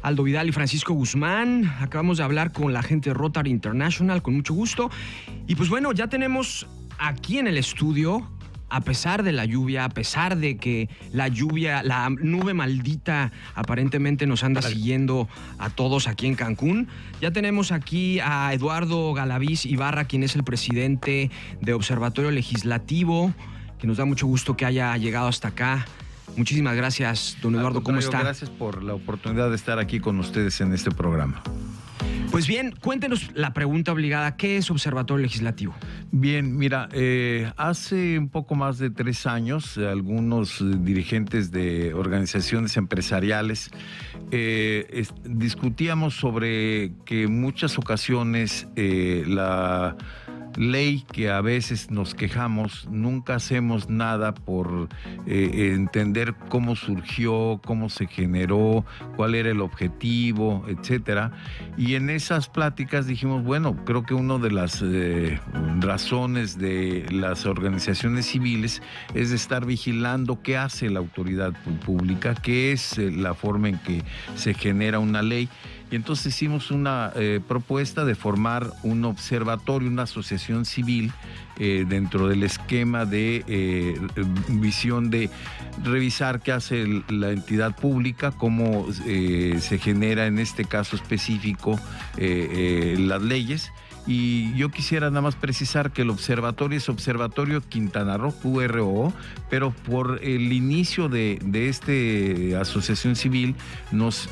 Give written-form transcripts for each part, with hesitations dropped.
Aldo Vidal y Francisco Guzmán. Acabamos de hablar con la gente de Rotary International, con mucho gusto. Y pues bueno, ya tenemos aquí en el estudio, a pesar de la lluvia, a pesar de que la lluvia, la nube maldita aparentemente nos anda siguiendo a todos aquí en Cancún, ya tenemos aquí a Eduardo Galaviz Ibarra, quien es el presidente de Observatorio Legislativo, que nos da mucho gusto que haya llegado hasta acá. Muchísimas gracias, don Eduardo. ¿Cómo está? Gracias por la oportunidad de estar aquí con ustedes en este programa. Pues bien, cuéntenos la pregunta obligada. ¿Qué es Observatorio Legislativo? Bien, mira, hace un poco más de 3 años, algunos dirigentes de organizaciones empresariales discutíamos sobre que en muchas ocasiones la ley que a veces nos quejamos, nunca hacemos nada por entender cómo surgió, cómo se generó, cuál era el objetivo, etcétera. Y en esas pláticas dijimos, bueno, creo que una de las razones de las organizaciones civiles es de estar vigilando qué hace la autoridad pública, qué es la forma en que se genera una ley. Y entonces hicimos una propuesta de formar un observatorio, una asociación civil dentro del esquema de visión de revisar qué hace la entidad pública, cómo se genera en este caso específico las leyes. Y yo quisiera nada más precisar que el observatorio es Observatorio Quintana Roo, QRO, pero por el inicio de esta asociación civil nos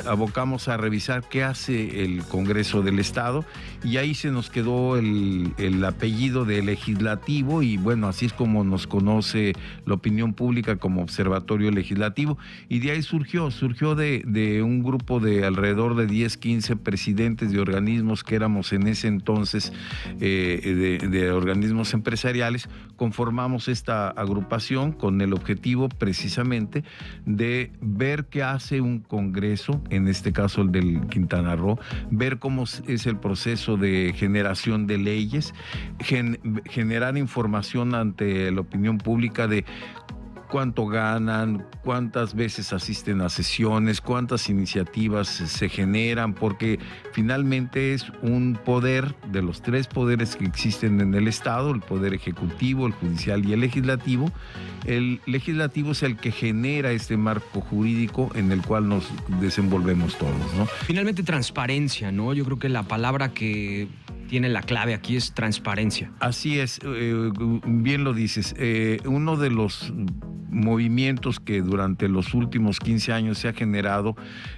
abocamos a revisar qué hace el Congreso del Estado, y ahí se nos quedó el apellido de legislativo, y bueno, así es como nos conoce la opinión pública como Observatorio Legislativo. Y de ahí surgió de un grupo de alrededor de 10, 15 presidentes de organismos que éramos en ese entonces de organismos empresariales. Conformamos esta agrupación con el objetivo precisamente de ver qué hace un congreso, en este caso el del Quintana Roo, ver cómo es el proceso de generación de leyes, generar información ante la opinión pública de cuánto ganan, cuántas veces asisten a sesiones, cuántas iniciativas se generan, porque finalmente es un poder de los 3 poderes que existen en el Estado: el poder ejecutivo, el judicial y el legislativo. El legislativo es el que genera este marco jurídico en el cual nos desenvolvemos todos, ¿no? Finalmente, transparencia, ¿no? Yo creo que la palabra que tiene la clave aquí es transparencia. Así es, bien lo dices. Uno de los movimientos que durante los últimos 15 años se ha generado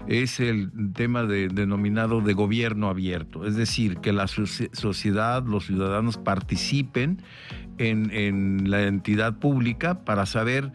es el tema denominado de gobierno abierto, es decir, que la sociedad, los ciudadanos participen en la entidad pública para saber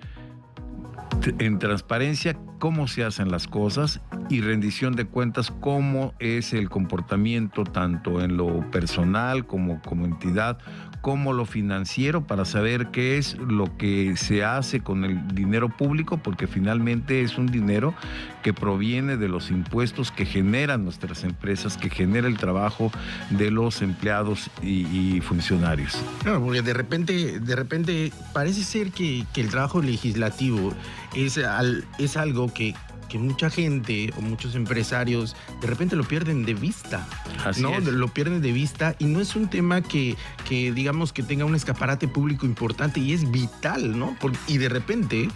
en transparencia cómo se hacen las cosas, y rendición de cuentas cómo es el comportamiento tanto en lo personal como entidad, como lo financiero, para saber qué es lo que se hace con el dinero público, porque finalmente es un dinero que proviene de los impuestos que generan nuestras empresas, que genera el trabajo de los empleados y funcionarios. Claro, porque de repente parece ser que el trabajo legislativo es algo que mucha gente o muchos empresarios de repente lo pierden de vista. Así ¿no? es. Lo pierden de vista, y no es un tema que digamos que tenga un escaparate público importante, y es vital, ¿no? Y de repente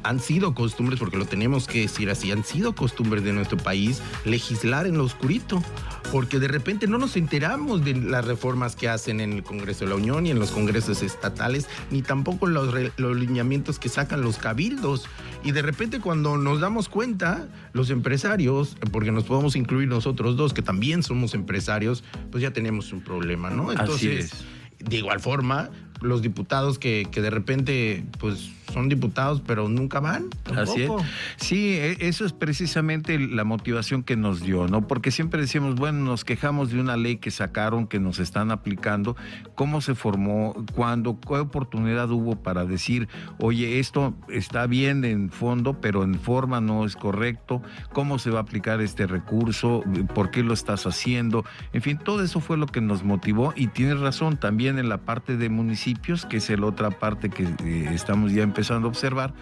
han sido costumbres, porque lo tenemos que decir así, han sido costumbres de nuestro país legislar en lo oscurito, porque de repente no nos enteramos de las reformas que hacen en el Congreso de la Unión y en los congresos estatales, ni tampoco los lineamientos que sacan los cabildos. Y de repente, cuando nos damos cuenta, los empresarios, porque nos podemos incluir nosotros dos, que también somos empresarios, pues ya tenemos un problema, ¿no? Entonces, así es. De igual forma, los diputados que de repente pues son diputados pero nunca van tampoco. Así es. Sí, eso es precisamente la motivación que nos dio, ¿no? Porque siempre decíamos, bueno, nos quejamos de una ley que sacaron, que nos están aplicando, cómo se formó, cuándo, qué oportunidad hubo para decir, oye, esto está bien en fondo, pero en forma no es correcto, cómo se va a aplicar este recurso, por qué lo estás haciendo, en fin, todo eso fue lo que nos motivó. Y tienes razón, también en la parte de municipios municipios, que es la otra parte que estamos ya empezando a observar.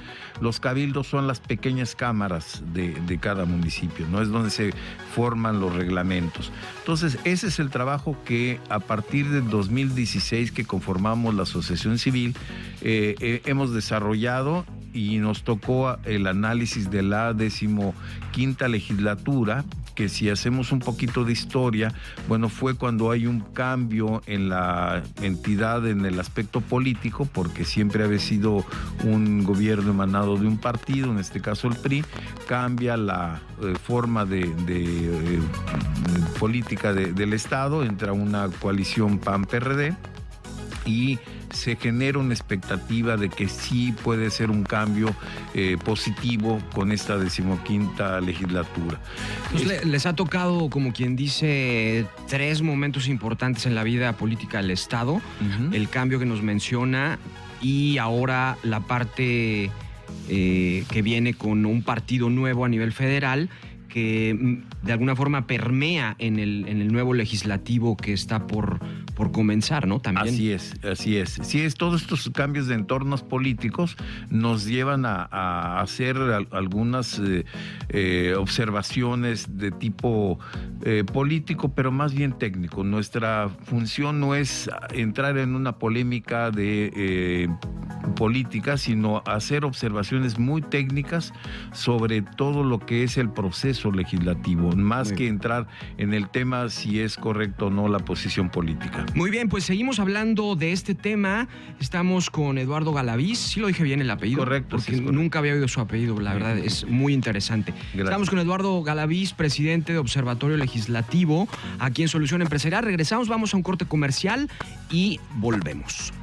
Los cabildos son las pequeñas cámaras de cada municipio, ¿no? Es donde se forman los reglamentos. Entonces, ese es el trabajo que a partir del 2016 que conformamos la asociación civil, hemos desarrollado, y nos tocó el análisis de la 15ª legislatura, que si hacemos un poquito de historia, bueno, fue cuando hay un cambio en la entidad en el aspecto político, porque siempre había sido un gobierno emanado de un partido, en este caso el PRI, cambia la forma de política del Estado, entra una coalición PAN-PRD y se genera una expectativa de que sí puede ser un cambio positivo con esta 15ª legislatura. Pues les ha tocado, como quien dice, 3 momentos importantes en la vida política del Estado. El cambio que nos menciona y ahora la parte que viene con un partido nuevo a nivel federal que de alguna forma permea en el nuevo legislativo que está por comenzar, ¿no? También. Así es. Sí, todos estos cambios de entornos políticos nos llevan a hacer algunas observaciones de tipo político, pero más bien técnico. Nuestra función no es entrar en una polémica de política, sino hacer observaciones muy técnicas sobre todo lo que es el proceso legislativo, más que entrar en el tema si es correcto o no la posición política. Muy bien, pues seguimos hablando de este tema. Estamos con Eduardo Galaviz. Sí lo dije bien el apellido. Correcto. Porque sí, correcto. Nunca había oído su apellido, la verdad es muy interesante. Gracias. Estamos con Eduardo Galaviz, presidente de Observatorio Legislativo, aquí en Solución Empresarial. Regresamos, vamos a un corte comercial y volvemos.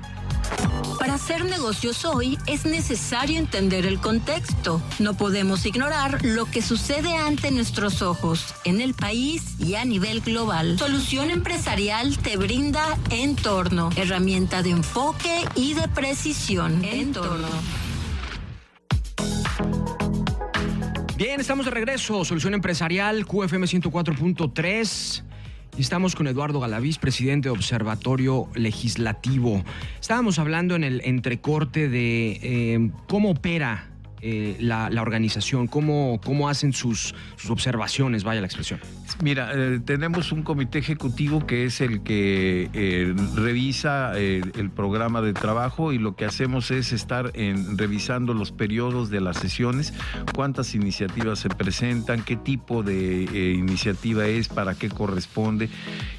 Para hacer negocios hoy es necesario entender el contexto. No podemos ignorar lo que sucede ante nuestros ojos, en el país y a nivel global. Solución Empresarial te brinda Entorno, herramienta de enfoque y de precisión. Entorno. Bien, estamos de regreso. Solución Empresarial, QFM 104.3. Y estamos con Eduardo Galaviz, presidente de Observatorio Legislativo. Estábamos hablando en el entrecorte de cómo opera la organización, cómo hacen sus observaciones, vaya la expresión. Mira, tenemos un comité ejecutivo que es el que revisa el programa de trabajo, y lo que hacemos es estar revisando los periodos de las sesiones, cuántas iniciativas se presentan, qué tipo de iniciativa es, para qué corresponde,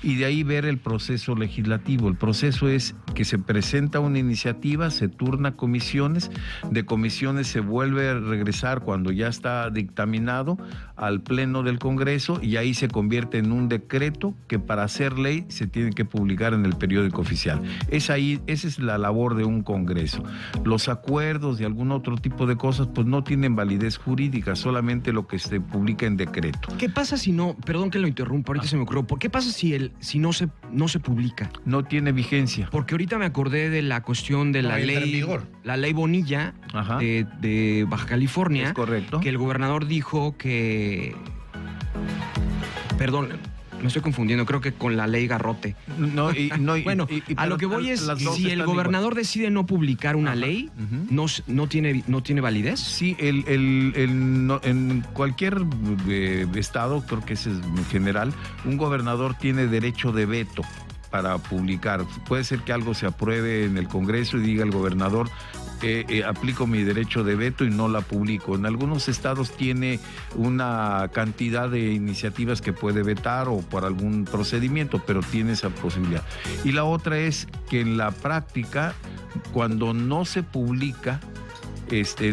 y de ahí ver el proceso legislativo. El proceso es que se presenta una iniciativa, se turna comisiones, de comisiones se vuelve a regresar cuando ya está dictaminado al Pleno del Congreso, y ahí se convierte en un decreto que para hacer ley se tiene que publicar en el periódico oficial. Esa es la labor de un Congreso. Los acuerdos de algún otro tipo de cosas pues no tienen validez jurídica, solamente lo que se publica en decreto. ¿Qué pasa si no, perdón que lo interrumpa, ahorita se me ocurrió, ¿qué pasa si no se publica? No tiene vigencia. Porque ahorita me acordé de la cuestión de la ley Bonilla de Baja California. Es correcto. Que el gobernador dijo que... Perdón, me estoy confundiendo, creo que con la ley Garrote. Bueno, a lo que voy es, si el gobernador decide no publicar una ley, ¿no tiene validez? Sí, en cualquier estado, creo que ese es en general, un gobernador tiene derecho de veto para publicar. Puede ser que algo se apruebe en el Congreso y diga el gobernador, aplico mi derecho de veto y no la publico. En algunos estados tiene una cantidad de iniciativas que puede vetar o por algún procedimiento, pero tiene esa posibilidad. Y la otra es que en la práctica, cuando no se publica,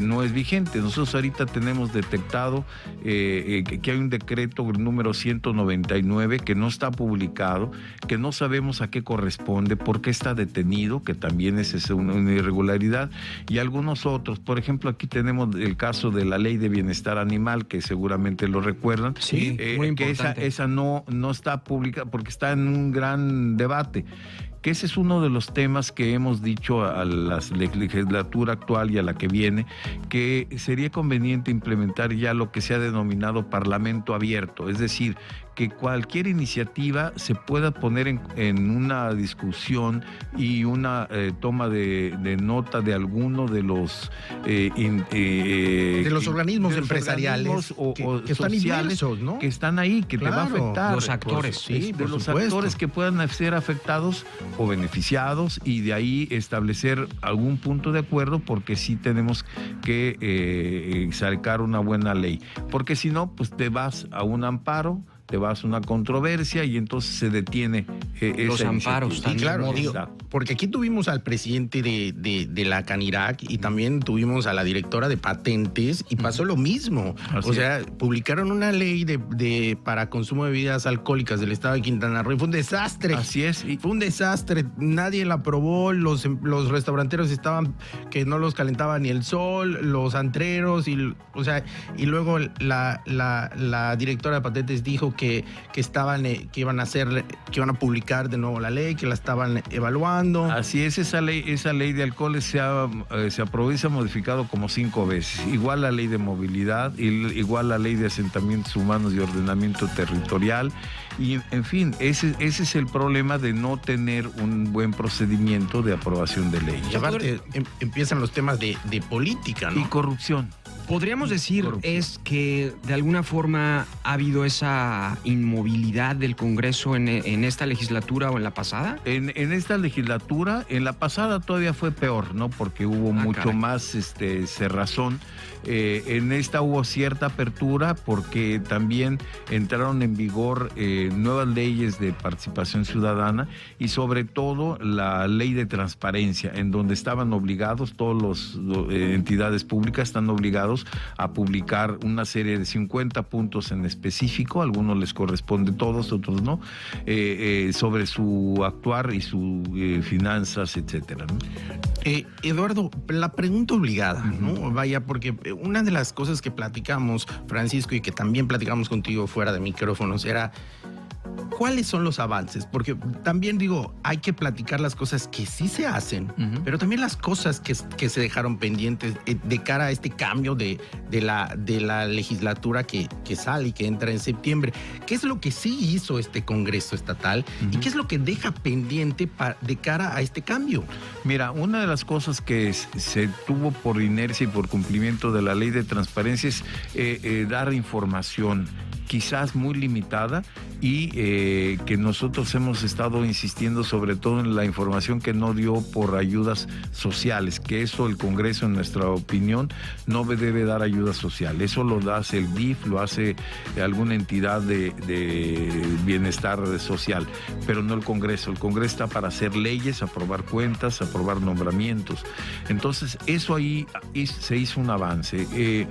no es vigente. Nosotros ahorita tenemos detectado que hay un decreto número 199 que no está publicado, que no sabemos a qué corresponde, por qué está detenido, que también es una irregularidad, y algunos otros. Por ejemplo, aquí tenemos el caso de la Ley de Bienestar Animal, que seguramente lo recuerdan. Sí, muy importante. Que esa no está publicada porque está en un gran debate. que ese es uno de los temas que hemos dicho a la legislatura actual y a la que viene, que sería conveniente implementar ya lo que se ha denominado parlamento abierto, es decir, que cualquier iniciativa se pueda poner en una discusión y una toma de nota de alguno de los organismos empresariales que están inmersos, ¿no? Que están ahí, que claro, te va a afectar. Los actores. Sí, de los actores que puedan ser afectados o beneficiados, y de ahí establecer algún punto de acuerdo, porque sí tenemos que sacar una buena ley. Porque si no, pues te vas a un amparo, te vas a una controversia y entonces se detiene los amparos. Sí, claro, porque aquí tuvimos al presidente de la Canirac y también tuvimos a la directora de patentes y pasó lo mismo. O sea, publicaron una ley para consumo de bebidas alcohólicas del estado de Quintana Roo y fue un desastre. Así es. Fue un desastre, nadie la aprobó, los restauranteros estaban que no los calentaba ni el sol, los antreros, y luego la directora de patentes dijo que iban a publicar de nuevo la ley, que la estaban evaluando. Así es, esa ley de alcoholes se aprobó y se ha modificado como 5 veces. Igual la ley de movilidad, igual la ley de asentamientos humanos y ordenamiento territorial. Y en fin, ese es el problema de no tener un buen procedimiento de aprobación de leyes. Y aparte empiezan los temas de política, ¿no? Y corrupción. Podríamos decir es que de alguna forma ha habido esa inmovilidad del Congreso en esta legislatura o en la pasada. En esta legislatura, en la pasada todavía fue peor, ¿no? Porque hubo mucho más cerrazón. En esta hubo cierta apertura porque también entraron en vigor nuevas leyes de participación ciudadana y sobre todo la ley de transparencia, en donde estaban obligados, todas las entidades públicas están obligados a publicar una serie de 50 puntos en específico, a algunos les corresponde todos, otros no, sobre su actuar y sus finanzas, etcétera, ¿no? Eduardo, la pregunta obligada, ¿no? Vaya, porque una de las cosas que platicamos, Francisco, y que también platicamos contigo fuera de micrófonos, era ¿cuáles son los avances? Porque también digo, hay que platicar las cosas que sí se hacen, pero también las cosas que se dejaron pendientes de cara a este cambio de la legislatura que sale y que entra en septiembre. ¿Qué es lo que sí hizo este Congreso estatal y qué es lo que deja pendiente de cara a este cambio? Mira, una de las cosas que se tuvo por inercia y por cumplimiento de la ley de transparencia es dar información, quizás muy limitada, y que nosotros hemos estado insistiendo sobre todo en la información que no dio por ayudas sociales, que eso el Congreso, en nuestra opinión, no debe dar ayuda social. Eso lo hace el DIF, lo hace alguna entidad de bienestar social, pero no el Congreso. El Congreso está para hacer leyes, aprobar cuentas, aprobar nombramientos. Entonces, eso ahí se hizo un avance.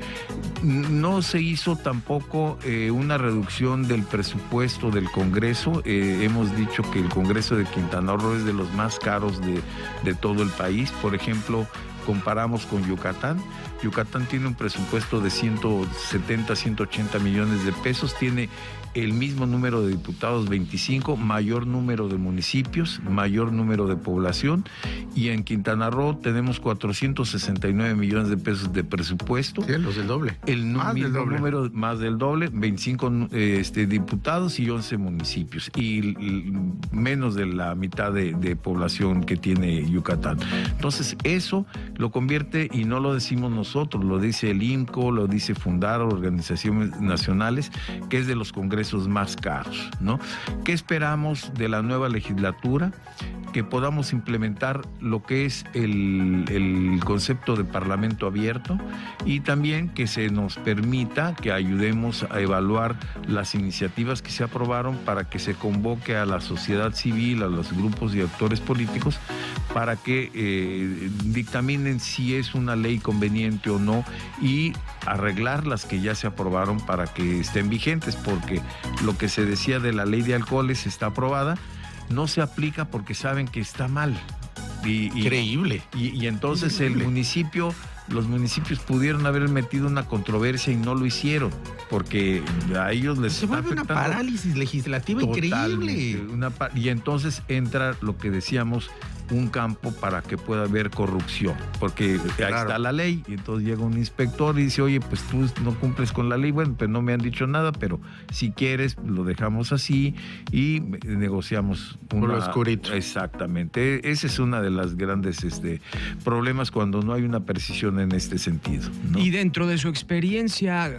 No se hizo tampoco una reducción del presupuesto del Congreso. Hemos dicho que el Congreso de Quintana Roo es de los más caros de todo el país. Por ejemplo, comparamos con Yucatán. Yucatán tiene un presupuesto de 170, 180 millones de pesos, tiene el mismo número de diputados, 25, mayor número de municipios, mayor número de población, y en Quintana Roo tenemos 469 millones de pesos de presupuesto. Sí, los del doble. Más del doble, 25 diputados y 11 municipios, y menos de la mitad de población que tiene Yucatán. Entonces, eso lo convierte, y no lo decimos nosotros, lo dice el INCO, lo dice Fundar, organizaciones nacionales, que es de los congresos más caros, ¿no? ¿Qué esperamos de la nueva legislatura? Que podamos implementar lo que es el concepto de parlamento abierto, y también que se nos permita que ayudemos a evaluar las iniciativas que se aprobaron, para que se convoque a la sociedad civil, a los grupos y actores políticos, para que dictaminen si es una ley conveniente o no, y arreglar las que ya se aprobaron para que estén vigentes, porque lo que se decía de la ley de alcoholes está aprobada, no se aplica porque saben que está mal. Increíble. Y entonces el municipio los municipios pudieron haber metido una controversia y no lo hicieron, porque a ellos les se vuelve una afectando parálisis legislativa totalmente, increíble. Y entonces entra lo que decíamos, un campo para que pueda haber corrupción, porque ahí está la ley, y entonces llega un inspector y dice, oye, pues tú no cumples con la ley, bueno, pues no me han dicho nada, pero si quieres lo dejamos así y negociamos por lo oscurito. Exactamente, esa es una de las grandes problemas cuando no hay una precisión en este sentido, ¿no? Y dentro de su experiencia,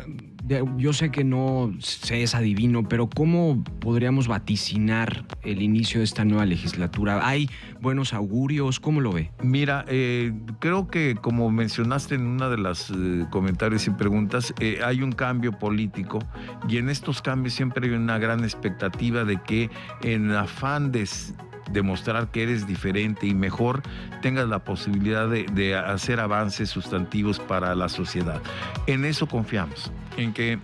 yo sé que no se es adivino, pero ¿cómo podríamos vaticinar el inicio de esta nueva legislatura? ¿Hay buenos augurios? ¿Cómo lo ve? Mira, creo que como mencionaste en una de las comentarios y preguntas, hay un cambio político y en estos cambios siempre hay una gran expectativa de que en afán de demostrar que eres diferente y mejor, tengas la posibilidad de hacer avances sustantivos para la sociedad. En eso confiamos, en que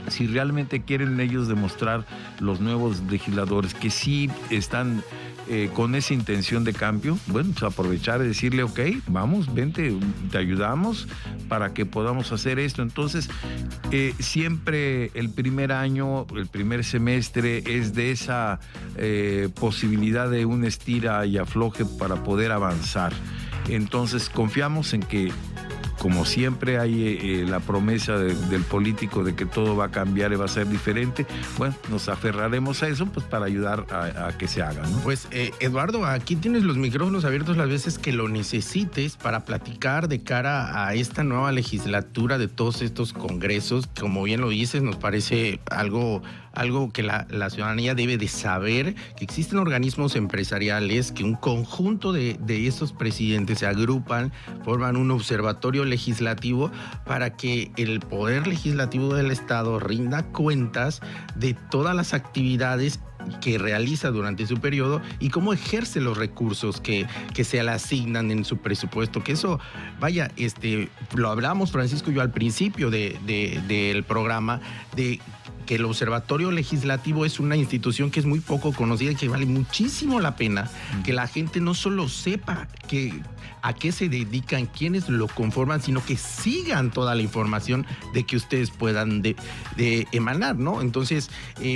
si realmente quieren ellos demostrar, los nuevos legisladores, que sí están con esa intención de cambio, bueno, pues aprovechar y decirle, ok, vamos, vente, te ayudamos para que podamos hacer esto. Entonces, siempre el primer año, el primer semestre es de esa posibilidad de un estira y afloje para poder avanzar. Entonces, confiamos en que, como siempre hay la promesa del político de que todo va a cambiar y va a ser diferente, bueno, nos aferraremos a eso pues para ayudar a que se haga, ¿no? Pues Eduardo, aquí tienes los micrófonos abiertos las veces que lo necesites para platicar de cara a esta nueva legislatura de todos estos congresos. Como bien lo dices, nos parece algo que la ciudadanía debe de saber, que existen organismos empresariales, que un conjunto de estos presidentes se agrupan, forman un observatorio legislativo para que el Poder Legislativo del Estado rinda cuentas de todas las actividades que realiza durante su periodo y cómo ejerce los recursos que se le asignan en su presupuesto. Que eso, vaya, lo hablamos Francisco y yo al principio del programa, de que el Observatorio Legislativo es una institución que es muy poco conocida y que vale muchísimo la pena que la gente no solo sepa a qué se dedican, quiénes lo conforman, sino que sigan toda la información de que ustedes puedan de emanar, ¿no? Entonces,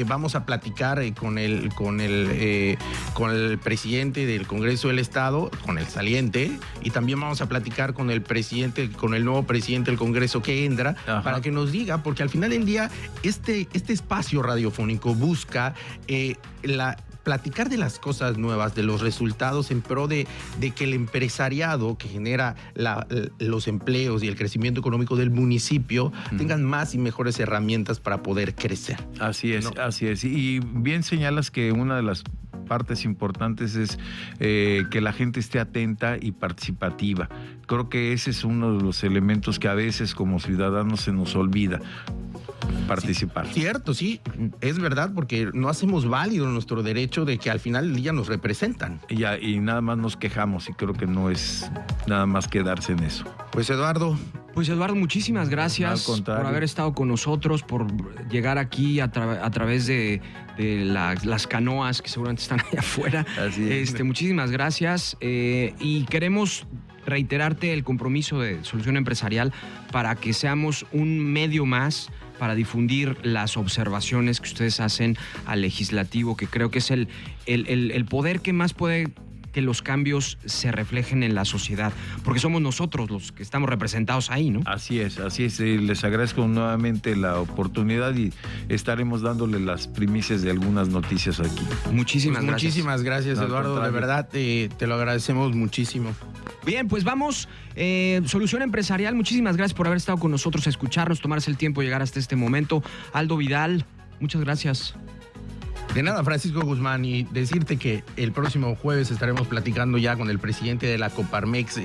vamos a platicar con el presidente del Congreso del Estado, con el saliente, y también vamos a platicar con el nuevo presidente del Congreso que entra, para que nos diga, porque al final del día, este espacio radiofónico busca platicar de las cosas nuevas, de los resultados en pro de que el empresariado que genera los empleos y el crecimiento económico del municipio tengan más y mejores herramientas para poder crecer. Así es, ¿no? Así es. Y bien señalas que una de las partes importantes es que la gente esté atenta y participativa. Creo que ese es uno de los elementos que a veces como ciudadanos se nos olvida. Participar. Sí, cierto, sí, es verdad, porque no hacemos válido nuestro derecho de que al final del día nos representan. Y nada más nos quejamos y creo que no es nada más quedarse en eso. Pues Eduardo, muchísimas gracias por haber estado con nosotros, por llegar aquí a través de las canoas que seguramente están allá afuera. Así es. Muchísimas gracias y queremos reiterarte el compromiso de Solución Empresarial para que seamos un medio más para difundir las observaciones que ustedes hacen al legislativo, que creo que es el poder que más puede que los cambios se reflejen en la sociedad, porque somos nosotros los que estamos representados ahí, ¿no? Así es. Les agradezco nuevamente la oportunidad y estaremos dándole las primicias de algunas noticias aquí. Muchísimas gracias. Muchísimas gracias, Eduardo. De verdad, te lo agradecemos muchísimo. Bien, pues vamos. Solución Empresarial, muchísimas gracias por haber estado con nosotros, a escucharnos, tomarse el tiempo de llegar hasta este momento. Aldo Vidal, muchas gracias. De nada, Francisco Guzmán, y decirte que el próximo jueves estaremos platicando ya con el presidente de la Coparmex,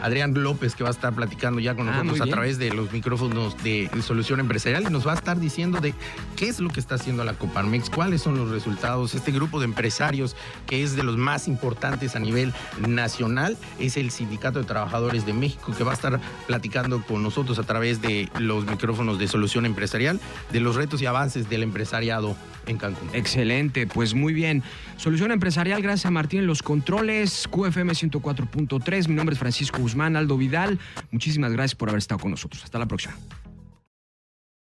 Adrián López, que va a estar platicando ya con nosotros a través de los micrófonos de Solución Empresarial, y nos va a estar diciendo de qué es lo que está haciendo la Coparmex, cuáles son los resultados. Este grupo de empresarios, que es de los más importantes a nivel nacional, es el Sindicato de Trabajadores de México, que va a estar platicando con nosotros a través de los micrófonos de Solución Empresarial, de los retos y avances del empresariado en Cancún. Excelente, pues muy bien. Solución Empresarial, gracias a Martín en los controles, QFM 104.3. Mi nombre es Francisco Guzmán, Aldo Vidal. Muchísimas gracias por haber estado con nosotros. Hasta la próxima.